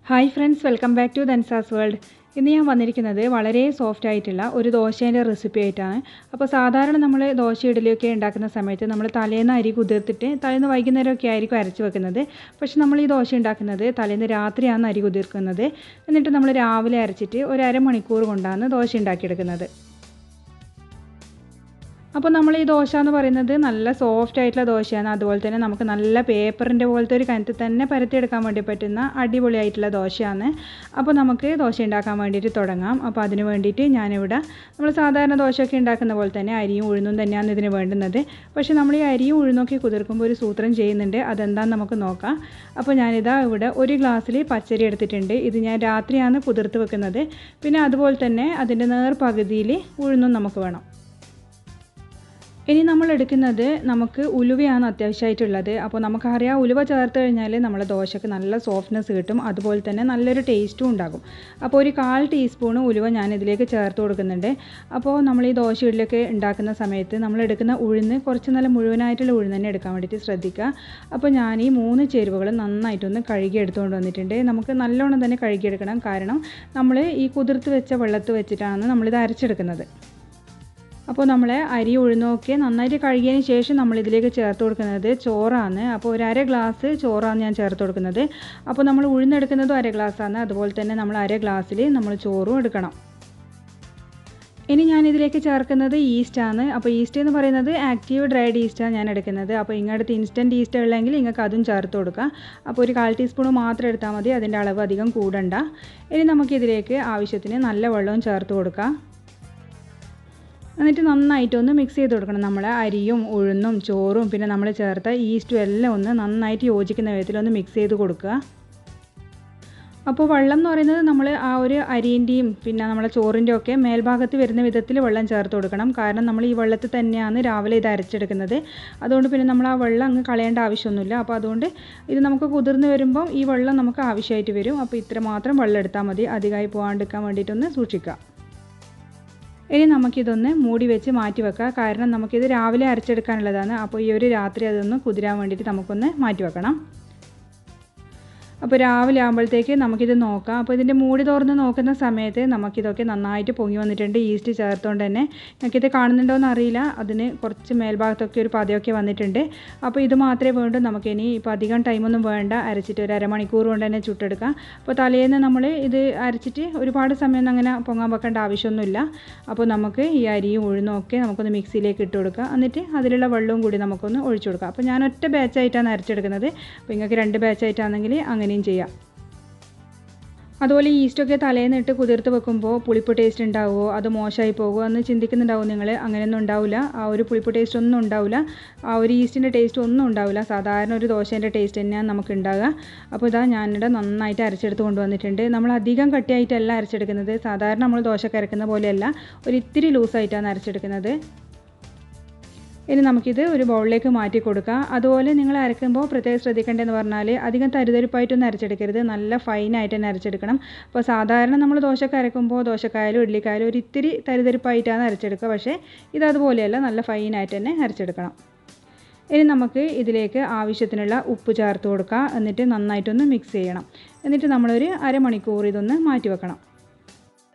Hi friends, welcome back to dhansasworld. ഇന്ന് ഞാൻ വന്നിരിക്കുന്നത് വളരെ സോഫ്റ്റ് ആയിട്ടുള്ള ഒരു ദോശേൻ്റെ റെസിപ്പി ആയിട്ടാണ്. അപ്പോൾ സാധാരണ നമ്മൾ ദോശ ഇഡലിയൊക്കെ ഉണ്ടാക്കുന്ന സമയത്ത് നമ്മൾ തലേന്ന് അരി കുതിർത്തിട്ട് തലേന്ന് വൈകുന്നേരമൊക്കെ ആയിരിക്കും അരച്ച് വെക്കുന്നത്. പക്ഷേ നമ്മൾ ഈ ദോശ ഉണ്ടാക്കുന്നത് തലേന്ന് രാത്രിയാണ് അരി കുതിർക്കുന്നത്. എന്നിട്ട് നമ്മൾ രാവിലെ അരച്ചിട്ട് ഒരു അരമണിക്കൂർ കൊണ്ടാണ് ദോശ ഉണ്ടാക്കിയെടുക്കുന്നത്. അപ്പോൾ നമ്മൾ ഈ ദോശ എന്ന് പറയുന്നത് നല്ല സോഫ്റ്റ് ആയിട്ടുള്ള ദോശയാണ്. അതുപോലെ തന്നെ നമുക്ക് നല്ല പേപ്പറിൻ്റെ പോലത്തെ ഒരു കനത്തിൽ തന്നെ പരത്തിയെടുക്കാൻ വേണ്ടി പറ്റുന്ന അടിപൊളിയായിട്ടുള്ള ദോശയാണ്. അപ്പോൾ നമുക്ക് ദോശ ഉണ്ടാക്കാൻ വേണ്ടിയിട്ട് തുടങ്ങാം. അപ്പോൾ അതിന് വേണ്ടിയിട്ട് ഞാനിവിടെ നമ്മൾ സാധാരണ ദോശയൊക്കെ ഉണ്ടാക്കുന്ന പോലെ തന്നെ അരിയും ഉഴുന്നും തന്നെയാണ് ഇതിന് വേണ്ടുന്നത്. പക്ഷേ നമ്മൾ ഈ അരിയും ഉഴുന്നൊക്കെ കുതിർക്കുമ്പോൾ ഒരു സൂത്രം ചെയ്യുന്നുണ്ട്. അതെന്താണെന്ന് നമുക്ക് നോക്കാം. അപ്പോൾ ഞാനിതാ ഇവിടെ ഒരു ഗ്ലാസ്സിൽ പച്ചരി എടുത്തിട്ടുണ്ട്. ഇത് ഞാൻ രാത്രിയാണ് കുതിർത്ത് വെക്കുന്നത്. പിന്നെ അതുപോലെ തന്നെ അതിൻ്റെ നേർപകുതിയിൽ ഉഴുന്നും നമുക്ക് വേണം. ഇനി നമ്മൾ എടുക്കുന്നത് നമുക്ക് ഉലുവയാണ് അത്യാവശ്യമായിട്ടുള്ളത്. അപ്പോൾ നമുക്കറിയാം, ഉലുവ ചേർത്ത് കഴിഞ്ഞാൽ നമ്മുടെ ദോശയ്ക്ക് നല്ല സോഫ്റ്റ്നെസ് കിട്ടും. അതുപോലെ തന്നെ നല്ലൊരു ടേസ്റ്റും ഉണ്ടാകും. അപ്പോൾ ഒരു 1/4 ടീസ്പൂൺ ഉലുവ ഞാൻ ഇതിലേക്ക് ചേർത്ത് കൊടുക്കുന്നുണ്ട്. അപ്പോൾ നമ്മൾ ഈ ദോശ ഇഡലിയൊക്കെ ഉണ്ടാക്കുന്ന സമയത്ത് നമ്മൾ എടുക്കുന്ന ഉഴുന്ന് കുറച്ച് നല്ല മുഴുവനായിട്ടുള്ള ഉഴുന്ന് തന്നെ എടുക്കാൻ വേണ്ടിയിട്ട് ശ്രദ്ധിക്കുക. അപ്പോൾ ഞാൻ ഈ 3 ചേരുവകൾ നന്നായിട്ടൊന്ന് കഴുകി എടുത്തുകൊണ്ട് വന്നിട്ടുണ്ട്. നമുക്ക് നല്ലോണം തന്നെ കഴുകിയെടുക്കണം. കാരണം നമ്മൾ ഈ കുതിർത്ത് വെച്ച വെള്ളത്ത് വെച്ചിട്ടാണ് നമ്മളിത് അരച്ചെടുക്കുന്നത്. അപ്പോൾ നമ്മൾ അരി ഉഴുന്നൊക്കെ നന്നായിട്ട് കഴുകിയതിന് ശേഷം നമ്മളിതിലേക്ക് ചേർത്ത് കൊടുക്കുന്നത് ചോറാണ്. അപ്പോൾ ഒരു 1/2 ഗ്ലാസ് ചോറാണ് ഞാൻ ചേർത്ത് കൊടുക്കുന്നത്. അപ്പോൾ നമ്മൾ ഉഴുന്നെടുക്കുന്നതും 1/2 ഗ്ലാസ്സാണ്. അതുപോലെ തന്നെ നമ്മൾ 1/2 ഗ്ലാസ്സിൽ നമ്മൾ ചോറും എടുക്കണം. ഇനി ഞാനിതിലേക്ക് ചേർക്കുന്നത് ഈസ്റ്റാണ്. അപ്പോൾ ഈസ്റ്റ് എന്ന് പറയുന്നത് ആക്റ്റീവ് ഡ്രൈഡ് ഈസ്റ്റാണ് ഞാൻ എടുക്കുന്നത്. അപ്പോൾ ഇങ്ങടുത്ത് ഇൻസ്റ്റൻറ്റ് ഈസ്റ്റ് ഉള്ളെങ്കിൽ നിങ്ങൾക്ക് അതും ചേർത്ത് കൊടുക്കുക. അപ്പോൾ ഒരു 1/4 ടീസ്പൂൺ മാത്രം എടുത്താൽ മതി. അതിൻ്റെ അളവ് അധികം കൂടണ്ട. ഇനി നമുക്കിതിലേക്ക് ആവശ്യത്തിന് നല്ല വെള്ളവും ചേർത്ത് കൊടുക്കാം. എന്നിട്ട് നന്നായിട്ടൊന്ന് മിക്സ് ചെയ്ത് കൊടുക്കണം. നമ്മൾ അരിയും ഉഴുന്നും ചോറും പിന്നെ നമ്മൾ ചേർത്ത ഈസ്റ്റും എല്ലാം ഒന്ന് നന്നായിട്ട് യോജിക്കുന്ന വിധത്തിലൊന്ന് മിക്സ് ചെയ്ത് കൊടുക്കുക. അപ്പോൾ വെള്ളം എന്ന് പറയുന്നത് നമ്മൾ ആ ഒരു അരിൻ്റെയും പിന്നെ നമ്മളെ ചോറിൻ്റെയും ഒക്കെ മേൽഭാഗത്ത് വരുന്ന വിധത്തിൽ വെള്ളം ചേർത്ത് കൊടുക്കണം. കാരണം നമ്മൾ ഈ വെള്ളത്തിൽ തന്നെയാണ് രാവിലെ ഇത് അരച്ചെടുക്കുന്നത്. അതുകൊണ്ട് പിന്നെ നമ്മൾ ആ വെള്ളം അങ്ങ് കളയേണ്ട ആവശ്യമൊന്നുമില്ല. അപ്പോൾ അതുകൊണ്ട് ഇത് നമുക്ക് കുതിർന്ന് വരുമ്പം ഈ വെള്ളം നമുക്ക് ആവശ്യമായിട്ട് വരും. അപ്പോൾ ഇത്ര മാത്രം വെള്ളം എടുത്താൽ മതി. അധികമായി പോകാണ്ടിരിക്കാൻ വേണ്ടിയിട്ടൊന്ന് സൂക്ഷിക്കുക. ഇനി നമുക്കിതൊന്ന് മൂടി വെച്ച് മാറ്റി വെക്കാം. കാരണം നമുക്കിത് രാവിലെ അരച്ചെടുക്കാനുള്ളതാണ്. അപ്പോൾ ഈ ഒരു രാത്രി അതൊന്ന് കുതിരാൻ വേണ്ടിയിട്ട് നമുക്കൊന്ന് മാറ്റി വെക്കണം. അപ്പോൾ രാവിലെ ആകുമ്പോഴത്തേക്ക് നമുക്കിത് നോക്കാം. അപ്പോൾ ഇതിൻ്റെ മൂടി തുറന്ന് നോക്കുന്ന സമയത്ത് നമുക്കിതൊക്കെ നന്നായിട്ട് പൊങ്ങി വന്നിട്ടുണ്ട്. ഈസ്റ്റ് ചേർത്തുകൊണ്ട് തന്നെ നമുക്കിത് കാണുന്നുണ്ടോയെന്ന് അറിയില്ല. അതിന് കുറച്ച് മേൽഭാഗത്തൊക്കെ ഒരു പതയൊക്കെ വന്നിട്ടുണ്ട്. അപ്പോൾ ഇത് മാത്രമേ വേണ്ടൂ. നമുക്കിനി ഇപ്പോൾ അധികം ടൈമൊന്നും വേണ്ട. അരച്ചിട്ട് ഒരു അരമണിക്കൂർ കൊണ്ട് തന്നെ ചുട്ടെടുക്കാം. അപ്പോൾ തലേന്ന് നമ്മൾ ഇത് അരച്ചിട്ട് ഒരുപാട് സമയം അങ്ങനെ പൊങ്ങാൻ വെക്കേണ്ട ആവശ്യമൊന്നുമില്ല. അപ്പോൾ നമുക്ക് ഈ അരിയും ഉഴുന്നും ഒക്കെ നമുക്കൊന്ന് മിക്സിയിലേക്ക് ഇട്ട് കൊടുക്കുക. എന്നിട്ട് അതിലുള്ള വെള്ളവും കൂടി നമുക്കൊന്ന് ഒഴിച്ചു കൊടുക്കാം. അപ്പോൾ ഞാൻ ഒറ്റ ബാച്ചായിട്ടാണ് അരച്ചെടുക്കുന്നത്. അപ്പോൾ നിങ്ങൾക്ക് 2 ബാച്ചായിട്ടാണെങ്കിൽ അങ്ങനെയും ചെയ്യാം. അതുപോലെ ഈസ്റ്റൊക്കെ തലേന്ന് ഇട്ട് കുതിർത്ത് വെക്കുമ്പോൾ പുളിപ്പ് ടേസ്റ്റ് ഉണ്ടാവുമോ, അത് മോശമായി പോകുമോ എന്ന് ചിന്തിക്കുന്നുണ്ടാവും നിങ്ങൾ. അങ്ങനെയൊന്നും ഉണ്ടാവില്ല. ആ ഒരു പുളിപ്പ് ടേസ്റ്റ് ഒന്നും ഉണ്ടാവില്ല. ആ ഒരു ഈസ്റ്റിൻ്റെ ടേസ്റ്റ് ഒന്നും ഉണ്ടാവില്ല. സാധാരണ ഒരു ദോശേൻ്റെ ടേസ്റ്റ് തന്നെയാണ് നമുക്ക് ഉണ്ടാകുക. അപ്പോൾ ഇതാ ഞാനിവിടെ നന്നായിട്ട് അരച്ചെടുത്ത് കൊണ്ടുവന്നിട്ടുണ്ട്. നമ്മൾ അധികം കട്ടിയായിട്ടല്ല അരച്ചെടുക്കുന്നത്. സാധാരണ നമ്മൾ ദോശക്ക് അരക്കുന്ന പോലെയല്ല, ഒരു ഇത്തിരി ലൂസായിട്ടാണ് അരച്ചെടുക്കുന്നത്. ഇനി നമുക്കിത് ഒരു ബൗളിലേക്ക് മാറ്റി കൊടുക്കാം. അതുപോലെ നിങ്ങൾ അരക്കുമ്പോൾ പ്രത്യേകം ശ്രദ്ധിക്കേണ്ടതെന്ന് പറഞ്ഞാൽ അധികം തരിതരിപ്പായിട്ടൊന്നും അരച്ചെടുക്കരുത്. നല്ല ഫൈനായിട്ട് തന്നെ അരച്ചെടുക്കണം. അപ്പോൾ സാധാരണ നമ്മൾ ദോശക്ക് അരക്കുമ്പോൾ ദോശക്കായാലും ഇഡ്ലിക്കായാലും ഒരു ഇത്തിരി തരിതരിപ്പായിട്ടാണ് അരച്ചെടുക്കുക. പക്ഷേ ഇതതുപോലെയല്ല, നല്ല ഫൈനായിട്ട് തന്നെ അരച്ചെടുക്കണം. ഇനി നമുക്ക് ഇതിലേക്ക് ആവശ്യത്തിനുള്ള ഉപ്പ് ചേർത്ത് കൊടുക്കുക. എന്നിട്ട് നന്നായിട്ടൊന്ന് മിക്സ് ചെയ്യണം. എന്നിട്ട് നമ്മളൊരു അരമണിക്കൂർ ഇതൊന്ന് മാറ്റി വെക്കണം.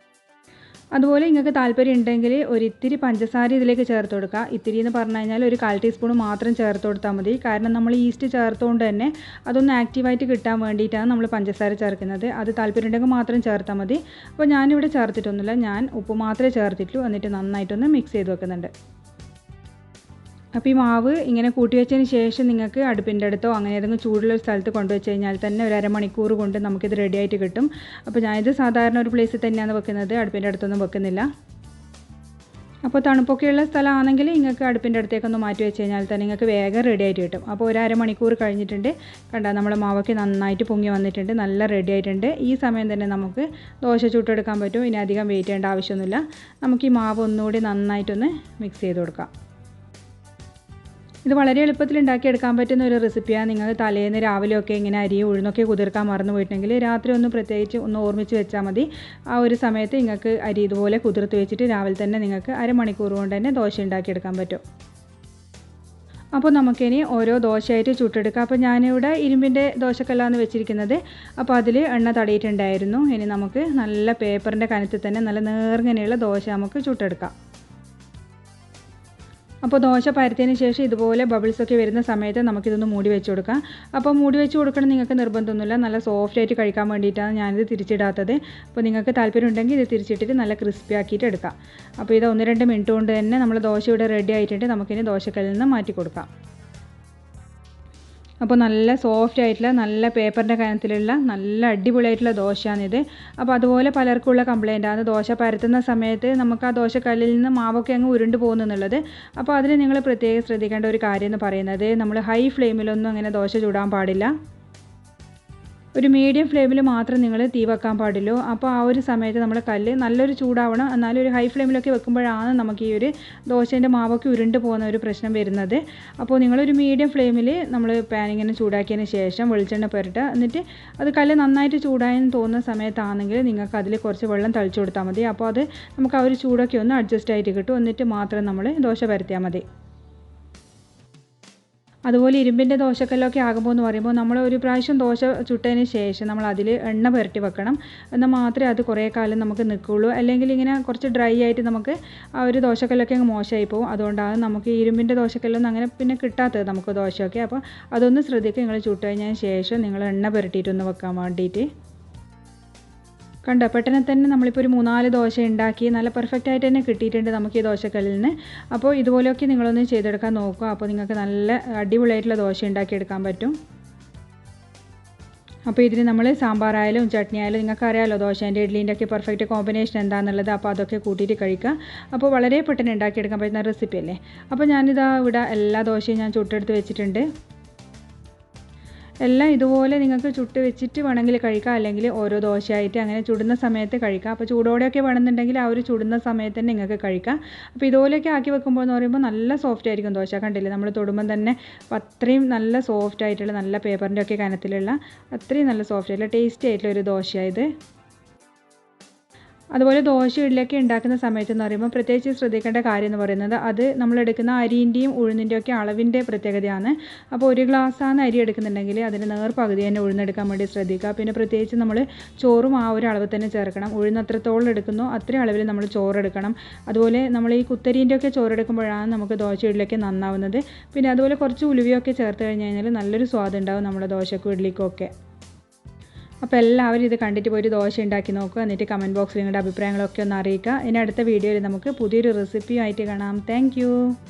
അതുപോലെ നിങ്ങൾക്ക് താല്പര്യം ഉണ്ടെങ്കിൽ ഒരിത്തിരി പഞ്ചസാര ഇതിലേക്ക് ചേർത്ത് കൊടുക്കുക. ഇത്തിരി എന്ന് പറഞ്ഞു കഴിഞ്ഞാൽ ഒരു 1/4 ടീസ്പൂൺ മാത്രം ചേർത്ത് കൊടുത്താൽ മതി. കാരണം നമ്മൾ ഈസ്റ്റ് ചേർത്തുകൊണ്ട് തന്നെ അതൊന്ന് ആക്റ്റീവായിട്ട് കിട്ടാൻ വേണ്ടിയിട്ടാണ് നമ്മൾ പഞ്ചസാര ചേർക്കുന്നത്. അത് താല്പര്യം ഉണ്ടെങ്കിൽ മാത്രം ചേർത്താൽ മതി. അപ്പോൾ ഞാനിവിടെ ചേർത്തിട്ടൊന്നുമില്ല. ഞാൻ ഉപ്പ് മാത്രമേ ചേർത്തിട്ടുള്ളൂ. എന്നിട്ട് നന്നായിട്ടൊന്ന് മിക്സ് ചെയ്ത് വെക്കുന്നുണ്ട്. അപ്പോൾ ഈ മാവ് ഇങ്ങനെ കൂട്ടി വെച്ചതിന് ശേഷം നിങ്ങൾക്ക് അടുപ്പിൻ്റെ അടുത്തോ അങ്ങനെ ഏതെങ്കിലും ചൂടുള്ള ഒരു സ്ഥലത്ത് കൊണ്ടുവച്ച് കഴിഞ്ഞാൽ തന്നെ ഒരു അരമണിക്കൂർ കൊണ്ട് നമുക്കിത് റെഡി ആയിട്ട് കിട്ടും. അപ്പോൾ ഞാനിത് സാധാരണ ഒരു പ്ലേസിൽ തന്നെയാണ് വെക്കുന്നത്. അടുപ്പിൻ്റെ അടുത്തൊന്നും വെക്കുന്നില്ല. അപ്പോൾ തണുപ്പൊക്കെയുള്ള സ്ഥലമാണെങ്കിൽ നിങ്ങൾക്ക് അടുപ്പിൻ്റെ അടുത്തേക്കൊന്ന് മാറ്റി വെച്ച് കഴിഞ്ഞാൽ തന്നെ നിങ്ങൾക്ക് വേഗം റെഡി ആയിട്ട് കിട്ടും. അപ്പോൾ ഒരു അരമണിക്കൂർ കഴിഞ്ഞിട്ടുണ്ട്. കണ്ടാൽ നമ്മുടെ മാവൊക്കെ നന്നായിട്ട് പൊങ്ങി വന്നിട്ടുണ്ട്. നല്ല റെഡി ആയിട്ടുണ്ട്. ഈ സമയം തന്നെ നമുക്ക് ദോശ ചുട്ടെടുക്കാൻ പറ്റും. ഇനി അധികം വെയിറ്റ് ചെയ്യേണ്ട ആവശ്യമൊന്നുമില്ല. നമുക്ക് ഈ മാവ് ഒന്നുകൂടി നന്നായിട്ടൊന്ന് മിക്സ് ചെയ്ത് കൊടുക്കാം. ഇത് വളരെ എളുപ്പത്തിൽ ഉണ്ടാക്കിയെടുക്കാൻ പറ്റുന്ന ഒരു റെസിപ്പിയാണ്. നിങ്ങൾ തലേന്ന് രാവിലെയൊക്കെ ഇങ്ങനെ അരിയും ഉഴുന്നൊക്കെ കുതിർക്കാൻ മറന്നു പോയിട്ടുണ്ടെങ്കിൽ രാത്രി ഒന്ന് പ്രത്യേകിച്ച് ഒന്ന് ഓർമ്മിച്ച് വെച്ചാൽ മതി. ആ ഒരു സമയത്ത് നിങ്ങൾക്ക് അരി ഇതുപോലെ കുതിർത്ത് വെച്ചിട്ട് രാവിലെ തന്നെ നിങ്ങൾക്ക് അരമണിക്കൂർ കൊണ്ട് തന്നെ ദോശ ഉണ്ടാക്കിയെടുക്കാൻ പറ്റും. അപ്പോൾ നമുക്കിനി ഓരോ ദോശയായിട്ട് ചുട്ടെടുക്കാം. അപ്പോൾ ഞാനിവിടെ ഇരുമ്പിൻ്റെ ദോശക്കല്ലാണ് വെച്ചിരിക്കുന്നത്. അപ്പോൾ അതിൽ എണ്ണ തടയിട്ടുണ്ടായിരുന്നു. ഇനി നമുക്ക് നല്ല പേപ്പറിൻ്റെ കനത്തിൽ തന്നെ നല്ല നേർങ്ങനെയുള്ള ദോശ നമുക്ക് ചുട്ടെടുക്കാം. അപ്പോൾ ദോശ പരത്തിയതിന് ശേഷം ഇതുപോലെ ബബിൾസൊക്കെ വരുന്ന സമയത്ത് നമുക്കിതൊന്ന് മൂടി വെച്ച് കൊടുക്കാം. അപ്പോൾ മൂടി വെച്ച് കൊടുക്കണം നിങ്ങൾക്ക് നിർബന്ധമൊന്നുമില്ല. നല്ല സോഫ്റ്റായിട്ട് കഴിക്കാൻ വേണ്ടിയിട്ടാണ് ഞാനിത് തിരിച്ചിടാത്തത്. അപ്പോൾ നിങ്ങൾക്ക് താല്പര്യം ഉണ്ടെങ്കിൽ ഇത് തിരിച്ചിട്ടിട്ട് നല്ല ക്രിസ്പി ആക്കിയിട്ട് എടുക്കാം. അപ്പോൾ ഇത് 1-2 മിനിറ്റ് കൊണ്ട് തന്നെ നമ്മൾ ദോശ ഇവിടെ റെഡി ആയിട്ടുണ്ട്. നമുക്കിനി ദോശക്കല്ലിൽ നിന്ന് മാറ്റി കൊടുക്കാം. അപ്പോൾ നല്ല സോഫ്റ്റ് ആയിട്ടുള്ള നല്ല പേപ്പറിൻ്റെ കനത്തിലുള്ള നല്ല അടിപൊളിയായിട്ടുള്ള ദോശയാണിത്. അപ്പോൾ അതുപോലെ പലർക്കുള്ള കംപ്ലയിൻ്റാണ് ദോശ പരത്തുന്ന സമയത്ത് നമുക്ക് ആ ദോശക്കല്ലിൽ നിന്ന് മാവൊക്കെ അങ്ങ് ഉരുണ്ട് പോകുന്നുള്ളത്. അപ്പോൾ അതിന് നിങ്ങൾ പ്രത്യേകം ശ്രദ്ധിക്കേണ്ട ഒരു കാര്യം എന്ന് പറയുന്നത് നമ്മൾ ഹൈ ഫ്ലെയിമിലൊന്നും അങ്ങനെ ദോശ ചുടാൻ പാടില്ല. ഒരു മീഡിയം ഫ്ലെയിമിൽ മാത്രം നിങ്ങൾ തീ വെക്കാൻ പാടുള്ളൂ. അപ്പോൾ ആ ഒരു സമയത്ത് നമ്മുടെ കല്ല് നല്ലൊരു ചൂടാവണം. എന്നാലും ഒരു ഹൈ ഫ്ലെയിമിലൊക്കെ വെക്കുമ്പോഴാണ് നമുക്ക് ഈ ഒരു ദോശേൻ്റെ മാവൊക്കെ ഉരുണ്ട് പോകുന്ന ഒരു പ്രശ്നം വരുന്നത്. അപ്പോൾ നിങ്ങളൊരു മീഡിയം ഫ്ലെയിമിൽ നമ്മൾ പാൻ ഇങ്ങനെ ചൂടാക്കിയതിന് ശേഷം വെളിച്ചെണ്ണ പുരട്ടുക. എന്നിട്ട് അത് കല്ല് നന്നായിട്ട് ചൂടായെന്ന് തോന്നുന്ന സമയത്താണെങ്കിൽ നിങ്ങൾക്ക് അതിൽ കുറച്ച് വെള്ളം തളിച്ചു കൊടുത്താൽ മതി. അപ്പോൾ അത് നമുക്ക് ആ ഒരു ചൂടൊക്കെ ഒന്ന് അഡ്ജസ്റ്റ് ആയിട്ട് കിട്ടും. എന്നിട്ട് മാത്രം നമ്മൾ ദോശ പരത്തിയാൽ മതി. അതുപോലെ ഇരുമ്പിൻ്റെ ദോശക്കല്ലൊക്കെ ആകുമ്പോൾ എന്ന് പറയുമ്പോൾ നമ്മൾ ഒരു പ്രാവശ്യം ദോശ ചുട്ടതിന് ശേഷം നമ്മൾ അതിൽ എണ്ണ പുരട്ടി വെക്കണം. എന്നാൽ മാത്രമേ അത് കുറേ കാലം നമുക്ക് നിൽക്കുകയുള്ളൂ. അല്ലെങ്കിൽ ഇങ്ങനെ കുറച്ച് ഡ്രൈ ആയിട്ട് നമുക്ക് ആ ഒരു ദോശക്കല്ലൊക്കെ അങ്ങ് മോശമായി പോകും. അതുകൊണ്ടാണ് നമുക്ക് ഇരുമ്പിൻ്റെ ദോശക്കല്ലൊന്നും അങ്ങനെ പിന്നെ കിട്ടാത്തത് നമുക്ക് ദോശയൊക്കെ. അപ്പോൾ അതൊന്ന് ശ്രദ്ധിക്കുക. നിങ്ങൾ ചുട്ട് കഴിഞ്ഞതിന് ശേഷം നിങ്ങൾ എണ്ണ പുരട്ടിയിട്ടൊന്ന് വെക്കാൻ വേണ്ടിയിട്ട്. കണ്ടോ, പെട്ടെന്ന് തന്നെ നമ്മളിപ്പോൾ ഒരു 3-4 ദോശ ഉണ്ടാക്കി നല്ല പെർഫെക്റ്റ് ആയിട്ട് തന്നെ കിട്ടിയിട്ടുണ്ട് നമുക്ക് ഈ ദോശക്കല്ലിൽ നിന്ന്. അപ്പോൾ ഇതുപോലെയൊക്കെ നിങ്ങളൊന്ന് ചെയ്തെടുക്കാൻ നോക്കുക. അപ്പോൾ നിങ്ങൾക്ക് നല്ല അടിപൊളിയായിട്ടുള്ള ദോശ ഉണ്ടാക്കിയെടുക്കാൻ പറ്റും. അപ്പോൾ ഇതിന് നമ്മൾ സാമ്പാറായാലും ചട്നി ആയാലും നിങ്ങൾക്ക് അറിയാമല്ലോ ദോശേൻ്റെ ഇഡ്ഡലീൻ്റെ ഒക്കെ പെർഫെക്റ്റ് കോമ്പിനേഷൻ എന്താണെന്നുള്ളത്. അപ്പോൾ അതൊക്കെ കൂട്ടിയിട്ട് കഴിക്കുക. അപ്പോൾ വളരെ പെട്ടെന്ന് ഉണ്ടാക്കിയെടുക്കാൻ പറ്റുന്ന റെസിപ്പി അല്ലേ. അപ്പോൾ ഞാനിതാ ഇവിടെ എല്ലാ ദോശയും ഞാൻ ചുട്ടെടുത്ത് വെച്ചിട്ടുണ്ട്. എല്ലാം ഇതുപോലെ നിങ്ങൾക്ക് ചുട്ട് വെച്ചിട്ട് വേണമെങ്കിൽ കഴിക്കാം. അല്ലെങ്കിൽ ഓരോ ദോശയായിട്ട് അങ്ങനെ ചുടുന്ന സമയത്ത് കഴിക്കാം. അപ്പോൾ ചൂടോടെയൊക്കെ വേണമെന്നുണ്ടെങ്കിൽ ആ ഒരു ചുടുന്ന സമയത്ത് തന്നെ നിങ്ങൾക്ക് കഴിക്കാം. അപ്പോൾ ഇതുപോലെയൊക്കെ ആക്കി വെക്കുമ്പോൾ എന്ന് പറയുമ്പോൾ നല്ല സോഫ്റ്റ് ആയിരിക്കും ദോശ. കണ്ടില്ലേ, നമ്മൾ തൊടുമ്പം തന്നെ അത്രയും നല്ല സോഫ്റ്റ് ആയിട്ടുള്ള നല്ല പേപ്പറിൻ്റെ ഒക്കെ കനത്തിലുള്ള അത്രയും നല്ല സോഫ്റ്റ് ആയിട്ടുള്ള ടേസ്റ്റി ആയിട്ടുള്ള ഒരു ദോശയായത്. അതുപോലെ ദോശ ഇഡ്ഡലിയൊക്കെ ഉണ്ടാക്കുന്ന സമയത്ത് എന്ന് പറയുമ്പോൾ പ്രത്യേകിച്ച് ശ്രദ്ധിക്കേണ്ട കാര്യം എന്ന് പറയുന്നത് അത് നമ്മളെടുക്കുന്ന അരിൻ്റെയും ഉഴുന്നിൻ്റെയും ഒക്കെ അളവിൻ്റെ പ്രത്യേകതയാണ്. അപ്പോൾ 1 ഗ്ലാസ്സാണ് അരി എടുക്കുന്നുണ്ടെങ്കിൽ അതിന് നേർപകുതി തന്നെ ഉഴുന്നെടുക്കാൻ വേണ്ടി ശ്രദ്ധിക്കുക. പിന്നെ പ്രത്യേകിച്ച് നമ്മൾ ചോറും ആ ഒരു അളവ് തന്നെ ചേർക്കണം. ഉഴുന്ന് എത്രത്തോളം എടുക്കുന്നോ അത്രയും അളവിൽ നമ്മൾ ചോറെടുക്കണം. അതുപോലെ നമ്മൾ ഈ കുത്തരീൻ്റെ ഒക്കെ ചോറെടുക്കുമ്പോഴാണ് നമുക്ക് ദോശ ഇഡ്ഡലിയൊക്കെ നന്നാവുന്നത്. പിന്നെ അതുപോലെ കുറച്ച് ഉലുവയൊക്കെ ചേർത്ത് കഴിഞ്ഞ് കഴിഞ്ഞാൽ നല്ലൊരു സ്വാദ് ഉണ്ടാവും നമ്മുടെ ദോശക്കും ഇഡ്ഡലിക്കും ഒക്കെ. അപ്പോൾ എല്ലാവരും ഇത് കണ്ടിട്ട് പോയിട്ട് ദോശ ഉണ്ടാക്കി നോക്കുക. എന്നിട്ട് കമൻറ്റ് ബോക്സിൽ നിങ്ങളുടെ അഭിപ്രായങ്ങളൊക്കെ ഒന്ന് അറിയിക്കുക. ഇനി അടുത്ത വീഡിയോയിൽ നമുക്ക് പുതിയൊരു റെസിപ്പിയുമായിട്ട് കാണാം. താങ്ക്